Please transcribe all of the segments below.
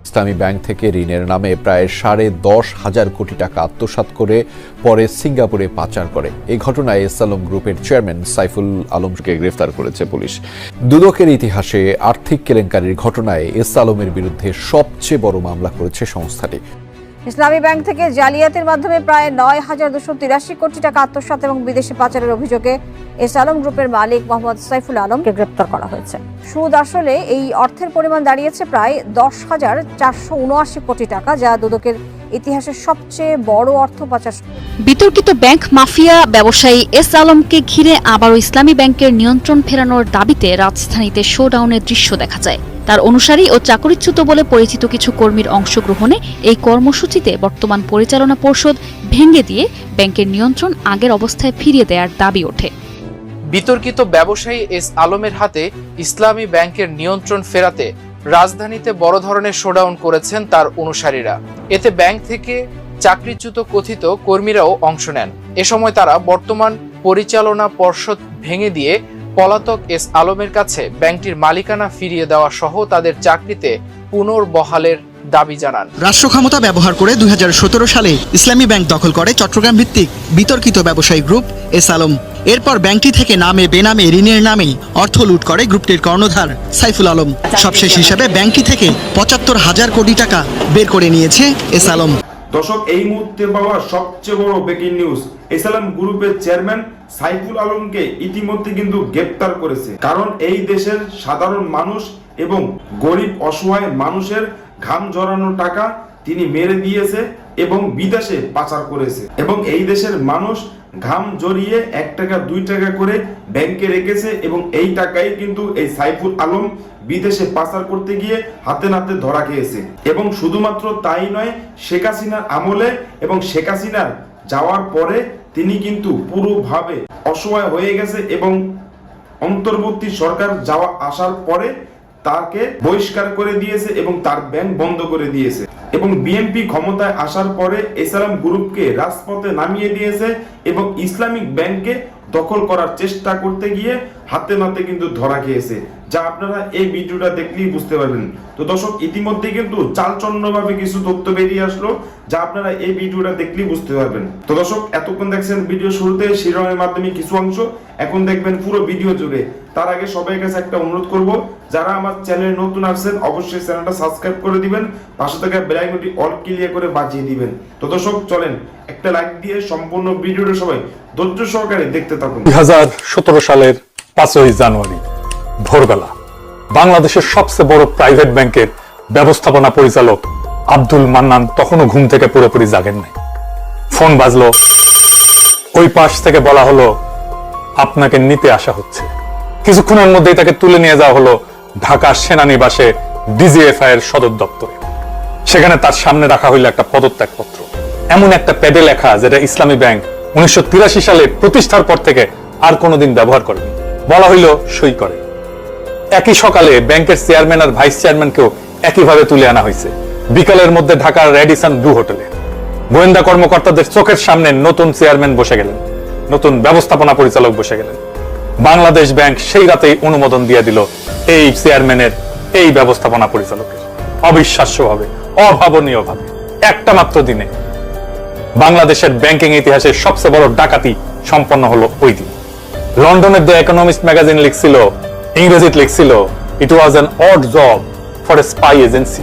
ইসলামী bank থেকে ঋণের নামে প্রায় 10.5 কোটি টাকা আত্মসাৎ করে পরে সিঙ্গাপুরে পাচার করে। এই ঘটনায় এস আলম গ্রুপের চেয়ারম্যান সাইফুল আলমকে গ্রেফতার করেছে পুলিশ। দুদকের ইতিহাসে আর্থিক কেলেঙ্কারির ঘটনায় এস আলমের বিরুদ্ধে সবচেয়ে বড় মামলা করেছে সংস্থাটি। ইসলামী ব্যাংক থেকে জালিয়াতির মাধ্যমে প্রায় 9,283 কোটি টাকা আত্মসাৎ এবং বিদেশে পাচারের অভিযোগে এস আলম গ্রুপের মালিক মোহাম্মদ সাইফুল আলমকে গ্রেপ্তার করা হয়েছে। সুদ আসলে এই অর্থের পরিমাণ দাঁড়িয়েছে প্রায় 10,479 কোটি টাকা, যা দুদকের ইতিহাসের সবচেয়ে বড় অর্থ পাচার। বিতর্কিত ব্যাংক মাফিয়া ব্যবসায়ী এস আলমকে ঘিরে আবারও ইসলামী ব্যাংকের নিয়ন্ত্রণ ফেরানোর দাবিতে রাজধানীতে শোডাউনের দৃশ্য দেখা যায়। তার অনুসারী ও চাকরিচ্যুত বলে পরিচিত কিছু কর্মীর অংশগ্রহণে এই কর্মসূচিতে বর্তমান পরিচালনা পর্ষদ ভেঙে দিয়ে ব্যাংকের নিয়ন্ত্রণ আগের অবস্থায় ফিরিয়ে দেওয়ার দাবি ওঠে। বিতর্কিত ব্যবসায়ী এস আলমের হাতে ইসলামী ব্যাংকের নিয়ন্ত্রণ ফেরাতে রাজধানীতে বড় ধরনের শোডাউন করেছেন তার অনুসারীরা। এতে ব্যাংক থেকে চাকরিচ্যুত কথিত কর্মীরাও অংশ নেন। এ সময় তারা বর্তমান পরিচালনা পর্ষদ ভেঙে দিয়ে পলাতক এস আলমের কাছে ব্যাংকটির মালিকানা ফিরিয়ে দেওয়া সহ তাদের চাকরিতে পুনর্বহালের দাবি জানান। রাষ্ট্র ক্ষমতা ব্যবহার করে 2017 সালে ইসলামী ব্যাংক দখল করে চট্টগ্রাম ভিত্তিক বিতর্কিত ব্যবসায়ী গ্রুপ এস আলম। এরপর ব্যাংকটি থেকে নামে বেনামে ঋণের নামে অর্থ লুট করে গ্রুপটির কর্ণধার সাইফুল আলম। সবশেষ হিসাবে ব্যাংকটি থেকে 75,000 কোটি টাকা বের করে নিয়েছে এস আলম। দর্শক, এই মুহূর্তে পাওয়া সবচেয়ে বড় ব্রেকিং নিউজ, এস আলম গ্রুপের চেয়ারম্যান সাইফুল আলমকে ইতিমধ্যে কিন্তু গ্রেপ্তার করেছে। কারণ এই দেশের সাধারণ মানুষ এবং গরিব অসহায় মানুষের ঘাম ঝরানো টাকা তিনি মেরে দিয়েছে এবং বিদেশে পাচার করেছে। এবং এই দেশের মানুষ ঘাম জড়িয়ে 1 টাকা 2 টাকা করে ব্যাংকে রেখেছে এবং এই টাকাই কিন্তু এই সাইফুল আলম বিদেশে পাচার করতে গিয়ে হাতে নাতে ধরা খেয়েছে। এবং শুধুমাত্র তাই নয়, শেখ হাসিনার আমলে এবং শেখ হাসিনার যাওয়ার পরে তিনি কিন্তু পুরোভাবে অসহায় হয়ে গেছে এবং অন্তর্বর্তী সরকার যাওয়া আসার পরে তাকে বহিষ্কার করে দিয়েছে এবং তার ব্যাংক বন্ধ করে দিয়েছে। এবং বিএনপি ক্ষমতায় আসার পরে এস আলম গ্রুপকে রাজপথে নামিয়ে দিয়েছে এবং ইসলামিক ব্যাংকে দখল করার চেষ্টা করতে গিয়ে হাতে নাতে কিন্তু ধরা খেয়েছে, যা আপনারা এই ভিডিওটা দেখলেই বুঝতে পারবেন। তো দর্শক, ইতিমধ্যে কিন্তু চালচন্নভাবে কিছু তথ্য বেরিয়ে আসলো, যা আপনারা এই ভিডিওটা দেখলেই বুঝতে পারবেন। তো দর্শক, এতক্ষণ দেখছেন ভিডিও শুরুতে শিরোনামের মাধ্যমে কিছু অংশ, এখন দেখবেন পুরো ভিডিও জুড়ে। তার আগে সবাই কাছে একটা অনুরোধ করব, যারা আমার চ্যানেলে নতুন আসছেন অবশ্যই চ্যানেলটা সাবস্ক্রাইব করে দিবেন, পাশে থাকা বেল আইকনটি অল ক্লিক করে বাজিয়ে দিবেন। তো দর্শক, চলেন একটা লাইক দিয়ে সম্পূর্ণ ভিডিওটা সবাই ধৈর্য সহকারে দেখতে থাকুন। 2017 সালের 5ই জানুয়ারি ভোরবেলা বাংলাদেশের সবচেয়ে বড় প্রাইভেট ব্যাংকের ব্যবস্থাপনা পরিচালক আব্দুল মান্নান তখনও ঘুম থেকে পুরোপুরি জাগেন নাই। ফোন বাজলো, ওই পাশ থেকে বলা হলো আপনাকে নিতে আসা হচ্ছে। কিছুক্ষণের মধ্যেই তাকে তুলে নিয়ে যাওয়া হলো ঢাকার সেনানিবাসে ডিজিএফআই এর সদর দপ্তরে। সেখানে তার সামনে রাখা হইল একটা পদত্যাগপত্র, এমন একটা প্যাডে লেখা যেটা ইসলামী ব্যাংক 1983 সালে প্রতিষ্ঠার পর থেকে আর কোনোদিন ব্যবহার করেনি। বলা হইল সই করে। একই সকালে ব্যাংকের চেয়ারম্যান আর ভাইস চেয়ারম্যানকেও একইভাবে তুলে আনা হয়েছে বিকালের মধ্যে ঢাকার রেডিসন ব্লু হোটেলে। গোয়েন্দা কর্মকর্তাদের চোখের সামনে নতুন চেয়ারম্যান বসে গেলেন, নতুন ব্যবস্থাপনা পরিচালক বসে গেলেন। বাংলাদেশ ব্যাংক সেই রাতেই অনুমোদন দিয়ে দিল এই চেয়ারম্যানের, এই ব্যবস্থাপনা পরিচালকের। অবিশ্বাস্যভাবে, অভাবনীয়ভাবে একটা মাত্র দিনে বাংলাদেশের ব্যাংকিং ইতিহাসের সবচেয়ে বড় ডাকাতি সম্পন্ন হলো ওই দিন। লন্ডনের দ্য ইকোনমিস্ট ম্যাগাজিন লিখছিল, ইংরেজিতে লিখছিল, it was an odd job for a spy agency.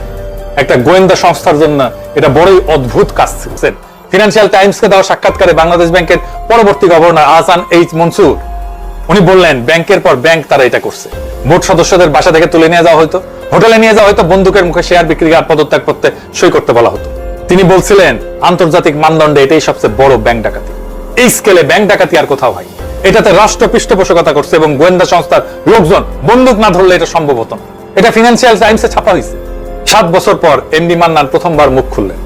একটা গোয়েন্দা সংস্থার জন্য এটা বড়ই অদ্ভুত কাজ ছিল। ফিনান্সিয়াল টাইমসকে দেওয়া সাক্ষাৎকারে বাংলাদেশ ব্যাংকের পরবর্তী গভর্নর আহসান এইচ মনসুর উনি বললেন, ব্যাংকের পর ব্যাংক তারা এটা করছে। বোর্ড সদস্যদের বাসা থেকে তুলে নিয়ে যাওয়া হতো, হোটেলে নিয়ে যাওয়া হতো, বন্দুকের মুখে শেয়ার বিক্রি আর পদত্যাগ করতে সই করতে বলা হতো। তিনি বলছিলেন, আন্তর্জাতিক মানদণ্ডে এটাই সবচেয়ে বড় ব্যাংক ডাকাতি। এই স্কেলে ব্যাংক ডাকাতি আর কোথাও হয়। এটাতে রাষ্ট্র পৃষ্ঠপোষকতা করছে এবং গোয়েন্দা সংস্থার লোকজন বন্দুক না ধরলে এটা সম্ভব হতো না। এটা ফিনান্সিয়াল টাইমসে ছাপা হয়েছে। 7 বছর পর এমডি মান্নান প্রথমবার মুখ খুললেন,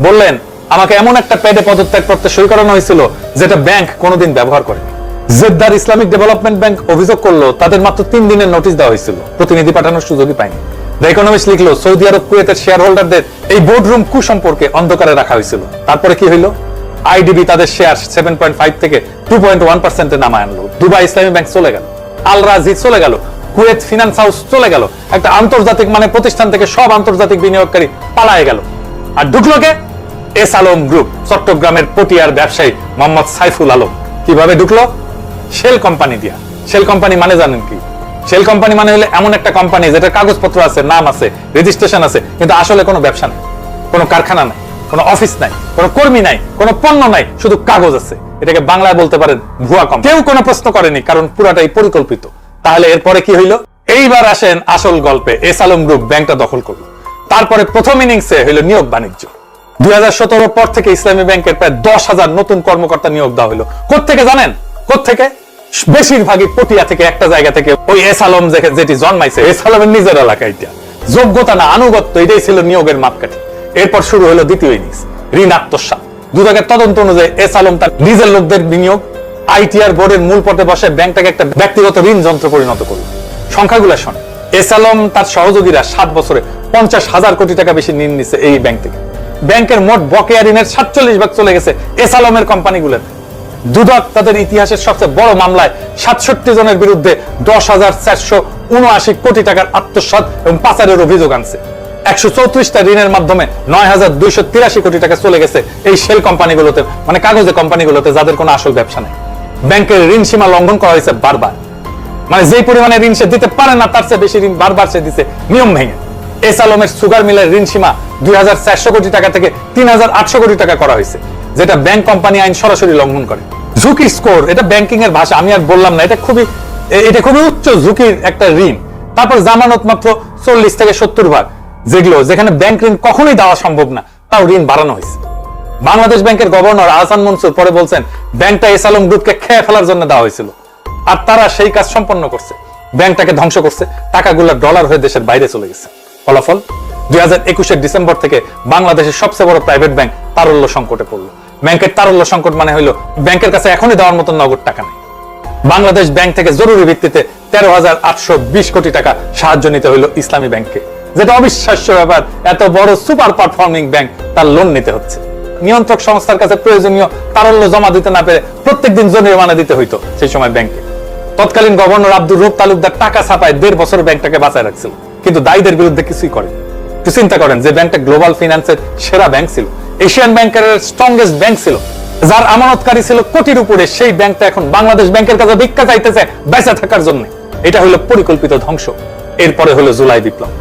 বললেন, আমাকে এমন একটা প্যাডে পদত্যাগ করতে সই করানো হয়েছিল যেটা ব্যাংক কোনোদিন ব্যবহার করেনি। জেদ্দার ইসলামিক ডেভেলপমেন্ট ব্যাংক অভিযোগ করলো তাদের মাত্র 3 দিনের নোটিশ দেওয়া হয়েছিল, প্রতিনিধি পাঠানোর সুযোগই পায়নি। দ্য ইকোনমিস্ট লিখলো, সৌদি আরব কুয়েতের শেয়ার হোল্ডারদের এই বোর্ডরুম কুসম্পর্কে অন্ধকারে রাখা হয়েছিল। তারপরে কি হইলো? আইডিবি তাদের শেয়ার 7.5 থেকে 2.1% নামায় আনলো। দুবাই ইসলামী ব্যাংক চলে গেল, আল রাজি চলে গেল, কুয়েত ফিনান্স হাউস চলে গেল, একটা আন্তর্জাতিক মানে প্রতিষ্ঠান থেকে সব আন্তর্জাতিক বিনিয়োগকারী পালায়ে গেল। আর ঢুকলো কে? এস আলম গ্রুপ, চট্টগ্রামের পটিয়ার ব্যবসায়ী মোহাম্মদ সাইফুল আলম। কিভাবে ঢুকলো? শেল কোম্পানি দিয়া। শেল কোম্পানি মানে জানেন কি? শেল কোম্পানি মানে হলো এমন একটা কোম্পানি যেটা কাগজপত্র আছে, নাম আছে, রেজিস্ট্রেশন আছে, কিন্তু আসলে কোনো ব্যবসা নেই, কোনো কারখানা নাই, কোনো অফিস নাই, কোনো কর্মী নাই, কোনো পণ্য নাই, শুধু কাগজ আছে। এটাকে বাংলায় বলতে পারেন ভুয়া কোম্পানি। কেউ কোনো প্রশ্ন করেনি, কারণ পুরাটাই পরিকল্পিত। তাহলে এরপরে কি হইলো? এইবার আসেন আসল গল্পে। এস আলম গ্রুপ ব্যাংকটা দখল করলো। তারপরে প্রথম ইনিংসে হইলো নিয়োগ বাণিজ্য। 2017 পর থেকে ইসলামী ব্যাংকের প্রায় 10,000 নতুন কর্মকর্তা নিয়োগ দেওয়া হলো। কোত্থেকে জানেন? কোত্থেকে? বেশিরভাগই পটিয়া থেকে, একটা জায়গা থেকে, ওই এস আলম যেটি জন্মাইছে, এস আলমের নিজের এলাকা। এটা যোগ্যতা না, আনুগত্য, এটাই ছিল নিয়োগের মাপকাঠি। এরপর শুরু হলো দ্বিতীয় ইনিংস, ঋণ আত্মসাৎ। দুদকের তদন্ত অনুযায়ী এস আলম তার নিজের লোকদের বিনিয়োগ আইটিআর বোর্ডের মূল পদে বসে ব্যাংকটাকে একটা ব্যক্তিগত ঋণ যন্ত্র পরিণত করল। সংখ্যাগুলো শোনে, এস আলম তার সহযোগীরা 7 বছরে 50,000 কোটি টাকা বেশি ঋণ নিচ্ছে এই ব্যাংক থেকে। ব্যাংকের মোট বকেয়া ঋণের 47% চলে গেছে এস আলমের কোম্পানিগুলোতে। দুদক তাদের ইতিহাসের সবচেয়ে বড় মামলায় 67 জনের বিরুদ্ধে 10,479 কোটি টাকার আত্মসাৎ এবং পাচারের অভিযোগ আনছে। 134টা ঋণের মাধ্যমে 9,283 কোটি টাকা চলে গেছে এই শেল কোম্পানিগুলোতে, মানে কাগজে কোম্পানিগুলোতে, যাদের কোনো আসল ব্যবসা নেই। ব্যাংকের ঋণ সীমা লঙ্ঘন করা হয়েছে বারবার, মানে যেই পরিমাণে ঋণ সে দিতে পারে না তার চেয়ে বেশি ঋণ বারবার সে দিছে নিয়ম ভেঙে। এস আলমের সুগার মিলের ঋণ সীমা 2,400 কোটি টাকা থেকে 3,800 কোটি টাকা করা হয়েছে, যেটা ব্যাংক কোম্পানি আইন সরাসরি লঙ্ঘন করে। ঝুঁকি স্কোর, এটা ব্যাংকিং এর ভাষা, আমি আর বললাম না। এটা খুবই উচ্চ ঝুঁকির একটা ঋণ। তারপর জামানত মাত্র 40 থেকে 70 ভাগ, যেখানে ব্যাংক ঋণ কখনোই দেওয়া সম্ভব না, তাও ঋণ বাড়ানো হয়েছে। বাংলাদেশ ব্যাংকের গভর্নর আহসান মনসুর পরে বলছেন ব্যাংকটা এস আলম গ্রুপকে খেয়ে ফেলার জন্য দেওয়া হয়েছিল, আর তারা সেই কাজ সম্পন্ন করছে, ব্যাংকটাকে ধ্বংস করছে। টাকাগুলো ডলার হয়ে দেশের বাইরে চলে গেছে। ফলাফল 2021 ডিসেম্বর থেকে বাংলাদেশের সবচেয়ে বড় প্রাইভেট ব্যাংক তারল্য সংকটে পড়লো। ব্যাংকের তারল্য সংকট মানে হলো ব্যাংকের কাছে এখনই দেওয়ার মতো নগদ টাকা নেই। বাংলাদেশ ব্যাংক থেকে জরুরি ভিত্তিতে 13,820 কোটি টাকা সাহায্য নিতে হলো ইসলামী ব্যাংককে, যেটা অবিশ্বাস্য ব্যাপার। এত বড় সুপার পারফর্মিং ব্যাংক তার লোন নিতে হচ্ছে। নিয়ন্ত্রক সংস্থার কাছে প্রয়োজনীয় তারল্য জমা দিতে না পেরে প্রত্যেকদিন জরিমানা দিতে হইতো সেই সময় ব্যাংকে। তৎকালীন গভর্নর আব্দুর রূপ তালুকদার টাকা ছাপায় 1.5 বছর ব্যাংকটাকে বাঁচায় রাখছিল, কিন্তু দায়ীদের বিরুদ্ধে কিছুই করে। একটু চিন্তা করেন, যে ব্যাংকটা গ্লোবাল ফিন্যান্সের সেরা ব্যাংক ছিল, এশিয়ান ব্যাংকের স্ট্রংগেস্ট ব্যাংক ছিল, যার আমানতকারী ছিল কোটির উপরে, সেই ব্যাংকটা এখন বাংলাদেশ ব্যাংকের কাছে ভিক্ষা চাইতেছে বেঁচে থাকার জন্য। এটা হলো পরিকল্পিত ধ্বংস। এরপরে হলো জুলাই বিপ্লব।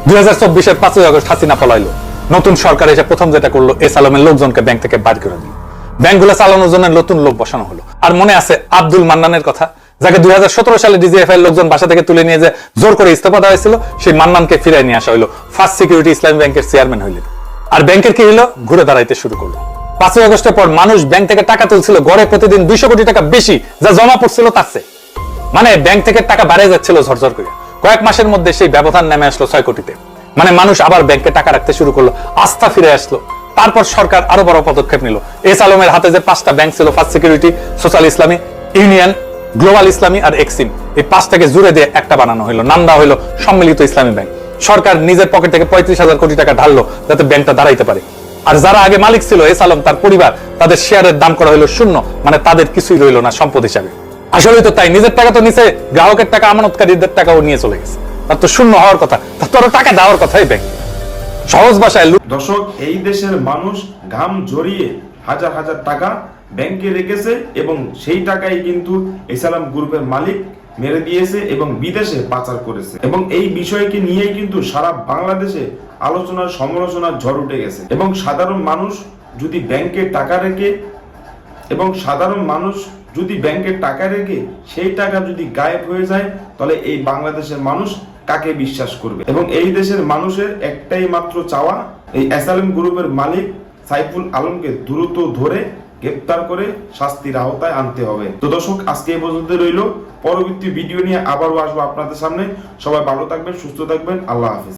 দুই 5ই আগস্ট হাসিনা পলাইলো। নতুন সরকার এসে প্রথম যেটা করলো, এস আলমের লোকজনকে ব্যাংক থেকে বাইর করে দিল। ব্যাংকগুলো চালানোর জন্য নতুন লোক বসানো হলো। আর মনে আছে আব্দুল মান্নানের কথা, যাকে 2017 সালে ডিজিএফআই এর লোকজন বাসা থেকে তুলে নিয়ে যে জোর করে ইস্তফা দেওয়া হয়েছিল, সেই মান্নানকে ফিরিয়ে নিয়ে আসা হলো। ফার্স্ট সিকিউরিটি ইসলামী ব্যাংকের চেয়ারম্যান হইলেন। আর ব্যাংকের কি হলো? ঘুরে দাঁড়াইতে শুরু করলো। 5ই আগস্টের পর মানুষ ব্যাংক থেকে টাকা তুলছিল গড়ে প্রতিদিন 200 কোটি টাকা বেশি, যা জমা পড়ছিল তার চেয়ে। মানে ব্যাংক থেকে টাকা বাড়ে যাচ্ছিল ঝরঝর করে। কয়েক মাসের মধ্যে সেই ব্যবধান নেমে আসলো 6 কোটিতে। মানে মানুষ আবার ব্যাংকে টাকা রাখতে শুরু করলো, আস্থা ফিরে আসলো। তারপর সরকার আরো বড় পদক্ষেপ নিল। এস আলমের হাতে যে 5টা ব্যাংক ছিল, ফার্স্ট সিকিউরিটি, সোশ্যাল ইসলামী, ইউনিয়ন, গ্লোবাল ইসলামী আর এক্সিম, এই 5টাকে জুড়ে দিয়ে একটা বানানো হলো। নাম দেওয়া হলো সম্মিলিত ইসলামী ব্যাংক। সরকার নিজের পকেট থেকে 35,000 কোটি টাকা ঢাললো যাতে ব্যাংকটা দাঁড়াইতে পারে। আর যারা আগে মালিক ছিল, এস আলম, তার পরিবার, তাদের শেয়ারের দাম করা হলো 0, মানে তাদের কিছুই রইল না সম্পদ হিসাবে। আসলেই তো তাই, নিজের টাকা তো নিচে, গ্রাহকের টাকা, আমানতকারীদের টাকাও নিয়ে চলে গেছে। তার তো শূন্য হওয়ার কথা, তার তো টাকা দেওয়ার কথাই ব্যাংক। সহজ ভাষায় দর্শক, এই দেশের মানুষ ঘাম ঝরিয়ে হাজার হাজার টাকা ব্যাংকে রেখেছে এবং সেই টাকাই কিন্তু এস আলম গ্রুপের মালিক মেরে দিয়েছে এবং বিদেশে পাচার করেছে। এবং এই বিষয়কে নিয়েই কিন্তু সারা বাংলাদেশে আলোচনার সমালোচনার ঝড় উঠে গেছে। এবং সাধারণ মানুষ যদি ব্যাংকে টাকা রেখে সেই টাকা যদি গায়েব হয়ে যায়, তাহলে এই বাংলাদেশের মানুষ কাকে বিশ্বাস করবে? এবং এই দেশের মানুষের একটাই মাত্র চাওয়া, এই এস আলম গ্রুপের মালিক সাইফুল আলমকে দ্রুত ধরে গ্রেপ্তার করে শাস্তির আওতায় আনতে হবে। তো দর্শক, আজকে এই পর্যন্ত রইল। পরবর্তী ভিডিও নিয়ে আবারও আসবো আপনাদের সামনে। সবাই ভালো থাকবেন, সুস্থ থাকবেন। আল্লাহ হাফেজ।